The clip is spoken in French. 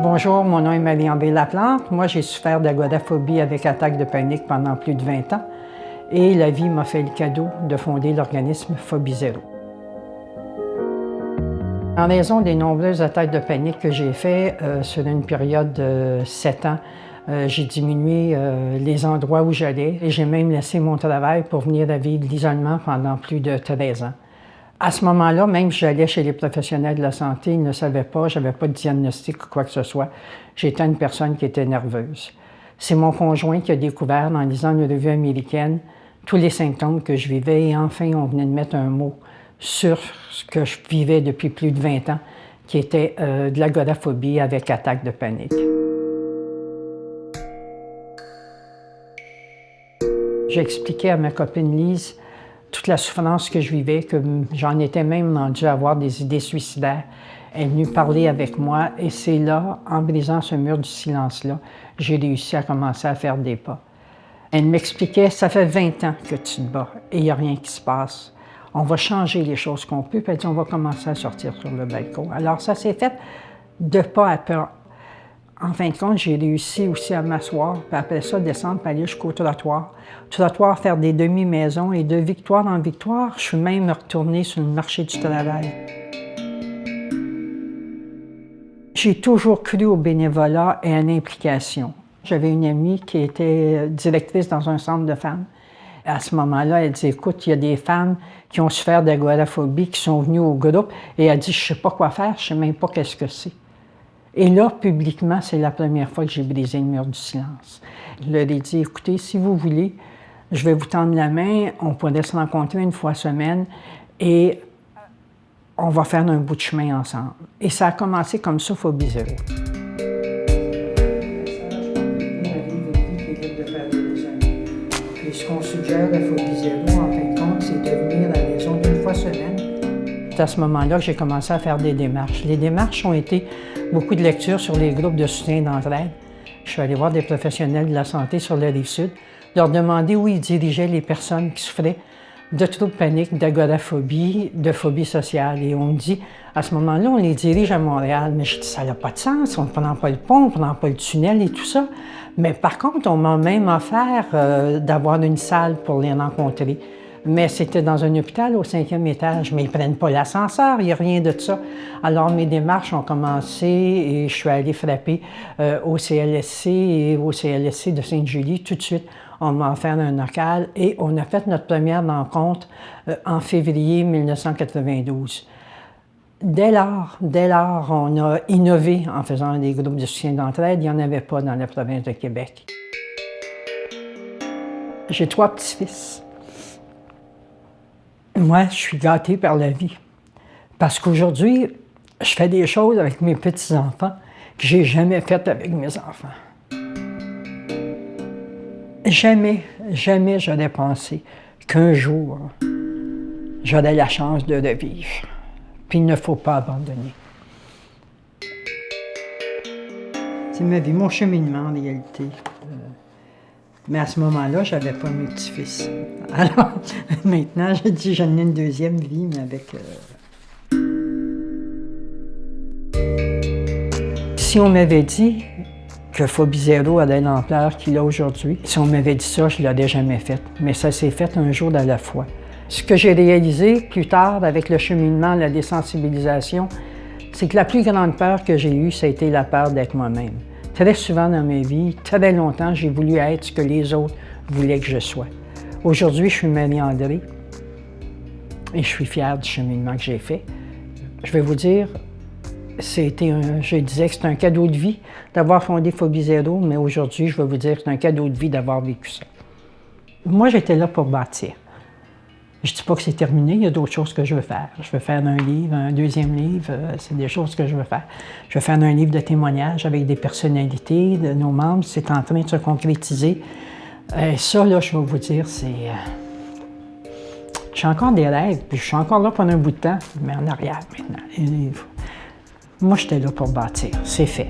Bonjour, mon nom est Marie-André Laplante. Moi, j'ai souffert d'agoraphobie avec attaque de panique pendant plus de 20 ans et la vie m'a fait le cadeau de fonder l'organisme Phobie Zéro. En raison des nombreuses attaques de panique que j'ai faites sur une période de 7 ans, j'ai diminué les endroits où j'allais et j'ai même laissé mon travail pour venir à vivre l'isolement pendant plus de 13 ans. À ce moment-là, même si j'allais chez les professionnels de la santé, ils ne savaient pas, je n'avais pas de diagnostic ou quoi que ce soit. J'étais une personne qui était nerveuse. C'est mon conjoint qui a découvert, en lisant une revue américaine, tous les symptômes que je vivais et enfin, on venait de mettre un mot sur ce que je vivais depuis plus de 20 ans, qui était de l'agoraphobie avec attaque de panique. J'expliquais à ma copine Lise toute la souffrance que je vivais, que j'en étais même rendue à avoir des idées suicidaires. Elle est venue parler avec moi et c'est là, en brisant ce mur du silence-là, j'ai réussi à commencer à faire des pas. Elle m'expliquait, ça fait 20 ans que tu te bats et il n'y a rien qui se passe. On va changer les choses qu'on peut, puis elle dit, on va commencer à sortir sur le balcon. Alors ça s'est fait de pas à pas. En fin de compte, j'ai réussi aussi à m'asseoir, puis après ça, descendre, puis aller jusqu'au trottoir. Trottoir, faire des demi-maisons, et de victoire en victoire, je suis même retournée sur le marché du travail. J'ai toujours cru au bénévolat et à l'implication. J'avais une amie qui était directrice dans un centre de femmes. À ce moment-là, elle dit, écoute, il y a des femmes qui ont souffert d'agoraphobie, qui sont venues au groupe, et elle dit, je ne sais pas quoi faire, je ne sais même pas qu'est-ce que c'est. Et là, publiquement, c'est la première fois que j'ai brisé le mur du silence. Je leur ai dit, écoutez, si vous voulez, je vais vous tendre la main, on pourrait se rencontrer une fois semaine et on va faire un bout de chemin ensemble. Et ça a commencé comme ça, Phobie Zéro. Et ce qu'on suggère à Phobie Zéro, en fin de compte, c'est de venir à la maison une fois semaine. C'est à ce moment-là que j'ai commencé à faire des démarches. Les démarches ont été beaucoup de lectures sur les groupes de soutien d'entraide. Je suis allé voir des professionnels de la santé sur la Rive-Sud, leur demander où ils dirigeaient les personnes qui souffraient de troubles paniques, d'agoraphobie, de phobie sociale. Et on me dit, à ce moment-là, on les dirige à Montréal. Mais je dis, ça n'a pas de sens, on ne prend pas le pont, on ne prend pas le tunnel et tout ça. Mais par contre, on m'a même offert d'avoir une salle pour les rencontrer. Mais c'était dans un hôpital au 5e étage, mais ils ne prennent pas l'ascenseur, il n'y a rien de ça. Alors mes démarches ont commencé et je suis allée frapper au CLSC et au CLSC de Sainte-Julie tout de suite. On m'a offert un local et on a fait notre première rencontre en février 1992. Dès lors, on a innové en faisant des groupes de soutien d'entraide. Il n'y en avait pas dans la province de Québec. J'ai 3 petits-fils. Moi, je suis gâtée par la vie. Parce qu'aujourd'hui, je fais des choses avec mes petits-enfants que je n'ai jamais faites avec mes enfants. Jamais j'aurais pensé qu'un jour, j'aurais la chance de revivre. Puis il ne faut pas abandonner. C'est ma vie, mon cheminement en réalité. Mais à ce moment-là, je n'avais pas mes petits-fils. Alors, maintenant, je dis, j'en ai une deuxième vie, mais avec... Si on m'avait dit que Phobie Zéro avait l'ampleur qu'il a aujourd'hui, si on m'avait dit ça, je ne l'aurais jamais fait. Mais ça s'est fait un jour à la fois. Ce que j'ai réalisé plus tard avec le cheminement, la désensibilisation, c'est que la plus grande peur que j'ai eue, ça a été la peur d'être moi-même. Très souvent dans ma vie, très longtemps, j'ai voulu être ce que les autres voulaient que je sois. Aujourd'hui, je suis Marie-André et je suis fière du cheminement que j'ai fait. Je vais vous dire, je disais que c'est un cadeau de vie d'avoir fondé Phobie Zéro, mais aujourd'hui, je vais vous dire que c'est un cadeau de vie d'avoir vécu ça. Moi, j'étais là pour bâtir. Je ne dis pas que c'est terminé, il y a d'autres choses que je veux faire. Je veux faire un livre, un deuxième livre, c'est des choses que je veux faire. Je veux faire un livre de témoignages avec des personnalités de nos membres, c'est en train de se concrétiser. Ça, là, je vais vous dire, c'est... J'ai encore des rêves, puis je suis encore là pendant un bout de temps, mais en arrière maintenant. Moi, j'étais là pour bâtir, c'est fait.